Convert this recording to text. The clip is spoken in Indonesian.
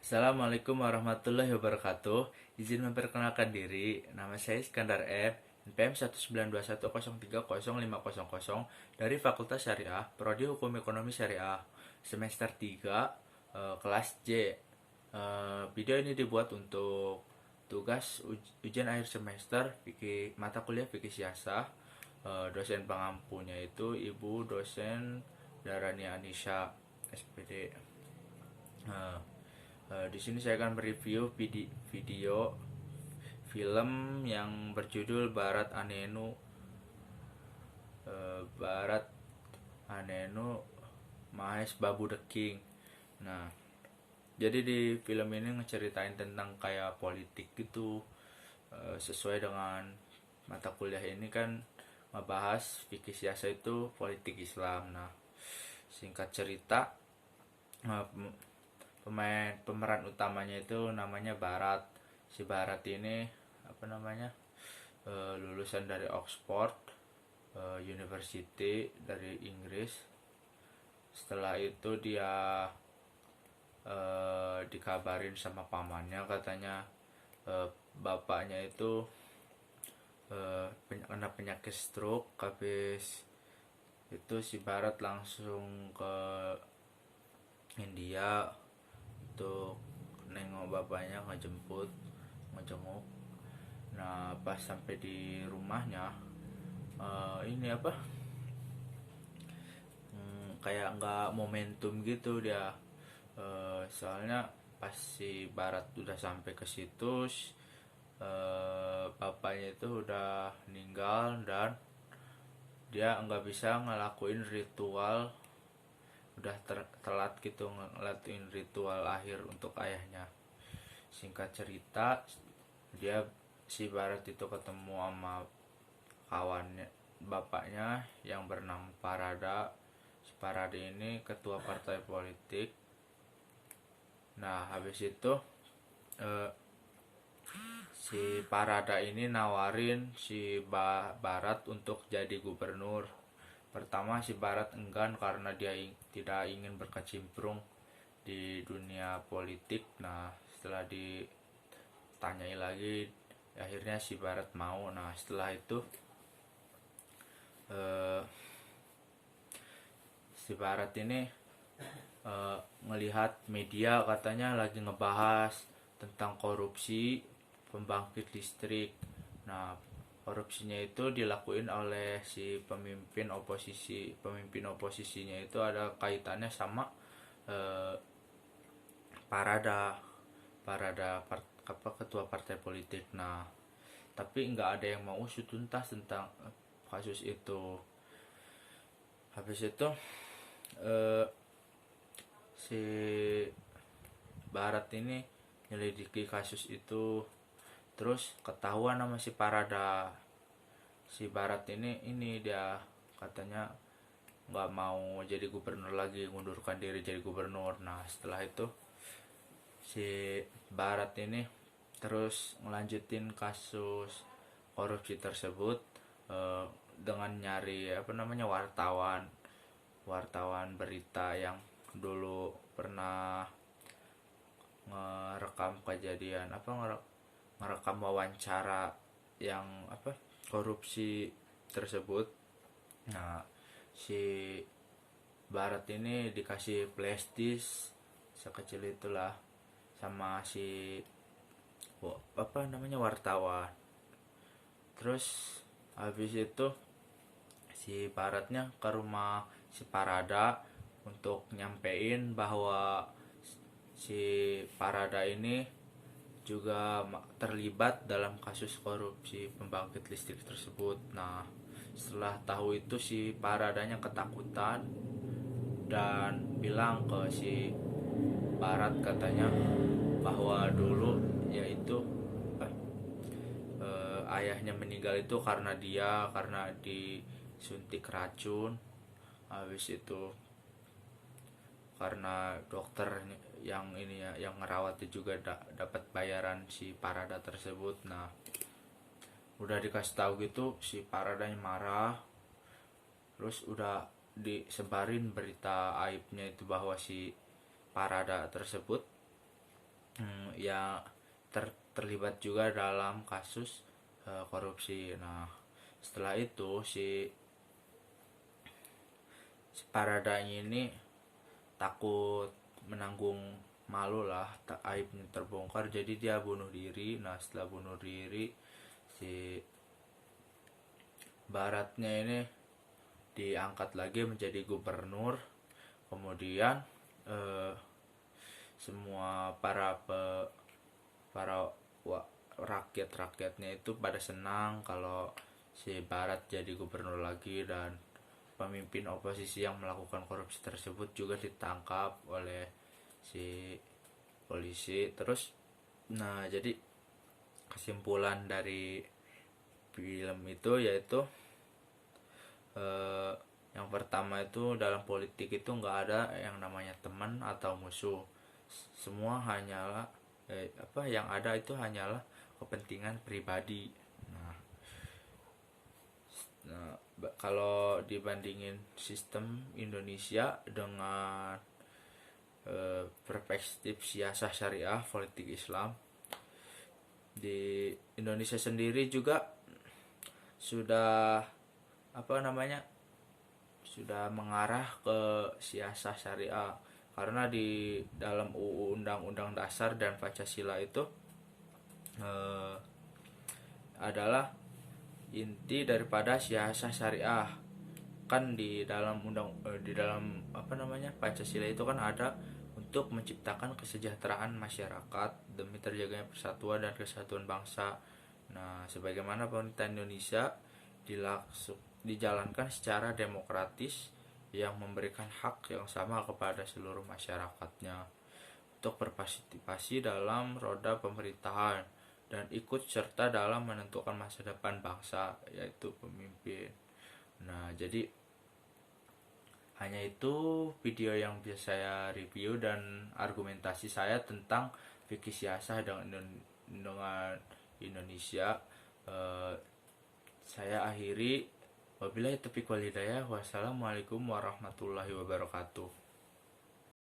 Assalamualaikum warahmatullahi wabarakatuh. Izin memperkenalkan diri, nama saya Iskandar M. NPM 19210303500 dari Fakultas Syariah, Prodi Hukum Ekonomi Syariah, semester 3, kelas J. Video ini dibuat untuk tugas ujian akhir semester mata kuliah fikih siasah. Dosen pengampunya itu Ibu dosen Darani Anisha, SPD. Di sini saya akan mereview video film yang berjudul Barat Anenu Mahes Babu the King. Nah, jadi di film ini ngeceritain tentang kayak politik gitu, sesuai dengan mata kuliah ini kan ngebahas fikih siasa itu politik Islam. Nah, singkat cerita, pemeran utamanya itu namanya Barat. Si Barat ini lulusan dari Oxford University dari Inggris. Setelah itu dia dikabarin sama pamannya, katanya bapaknya itu kena penyakit stroke. Habis itu si Barat langsung ke India untuk nengok bapaknya, ngejenguk. Nah, pas sampai di rumahnya, ini apa kayak nggak momentum gitu dia. Soalnya pas si Barat udah sampai ke situ, bapaknya itu udah meninggal dan dia nggak bisa ngelakuin ritual, udah telat gitu ngelakuin ritual akhir untuk ayahnya. Singkat cerita, dia si Barat itu ketemu sama kawannya bapaknya yang bernama Parada. Si Parada ini ketua partai politik. Nah, habis itu si Parada ini nawarin si Barat untuk jadi gubernur. Pertama si Barat enggan karena dia tidak ingin berkecimpung di dunia politik. Nah, setelah ditanyai lagi, akhirnya si Barat mau. Nah, setelah itu si Barat ini ngelihat media katanya lagi ngebahas tentang korupsi pembangkit listrik. Nah, korupsinya itu dilakuin oleh si pemimpin oposisinya itu ada kaitannya sama Parada ketua partai politik. Nah, tapi nggak ada yang mau usut tuntas tentang kasus itu. Habis itu si Barat ini nyelidiki kasus itu, terus ketahuan sama si Parada. Si Barat ini dia katanya nggak mau jadi gubernur lagi, ngundurkan diri jadi gubernur. Nah, setelah itu si Barat ini terus ngelanjutin kasus korupsi tersebut dengan nyari wartawan berita yang dulu pernah ngerekam kejadian ngerekam wawancara yang korupsi tersebut. Nah, si Barat ini dikasih flash disk sekecil itulah sama si wartawan. Terus habis itu si Baratnya ke rumah si Parada untuk nyampein bahwa si Parada ini juga terlibat dalam kasus korupsi pembangkit listrik tersebut. Nah, setelah tahu itu si Paradanya ketakutan dan bilang ke si Barat katanya bahwa dulu yaitu ayahnya meninggal itu karena disuntik racun. Habis itu karena dokter yang ngerawatnya juga dapat bayaran si Parada tersebut. Nah, udah dikasih tahu gitu si Paradanya marah, terus udah disebarin berita aibnya itu bahwa si Parada tersebut yang terlibat juga dalam kasus korupsi. Nah, setelah itu si Paradanya ini takut menanggung malu lah, tak aibnya terbongkar, jadi dia bunuh diri. Nah, setelah bunuh diri, si Baratnya ini diangkat lagi menjadi gubernur. Kemudian eh, semua para rakyatnya itu pada senang kalau si Barat jadi gubernur lagi, dan pemimpin oposisi yang melakukan korupsi tersebut juga ditangkap oleh si polisi. Terus, nah, jadi kesimpulan dari film itu yaitu eh, yang pertama itu, dalam politik itu nggak ada yang namanya teman atau musuh. Semua hanyalah yang ada itu hanyalah kepentingan pribadi. Nah, kalau dibandingin sistem Indonesia dengan perspektif siasah syariah politik Islam, di Indonesia sendiri juga sudah sudah mengarah ke siasah syariah, karena di dalam UU Undang-Undang Dasar dan Pancasila itu adalah inti daripada siasah syariah. Kan di dalam Pancasila itu kan ada untuk menciptakan kesejahteraan masyarakat demi terjaganya persatuan dan kesatuan bangsa. Nah, sebagaimana pemerintah Indonesia dijalankan secara demokratis yang memberikan hak yang sama kepada seluruh masyarakatnya untuk berpartisipasi dalam roda pemerintahan dan ikut serta dalam menentukan masa depan bangsa, yaitu pemimpin. Nah, jadi hanya itu video yang bisa saya review dan argumentasi saya tentang fikih siasah dengan Indonesia. Saya akhiri, wabillahi taufiq wal hidayah. Wassalamualaikum warahmatullahi wabarakatuh.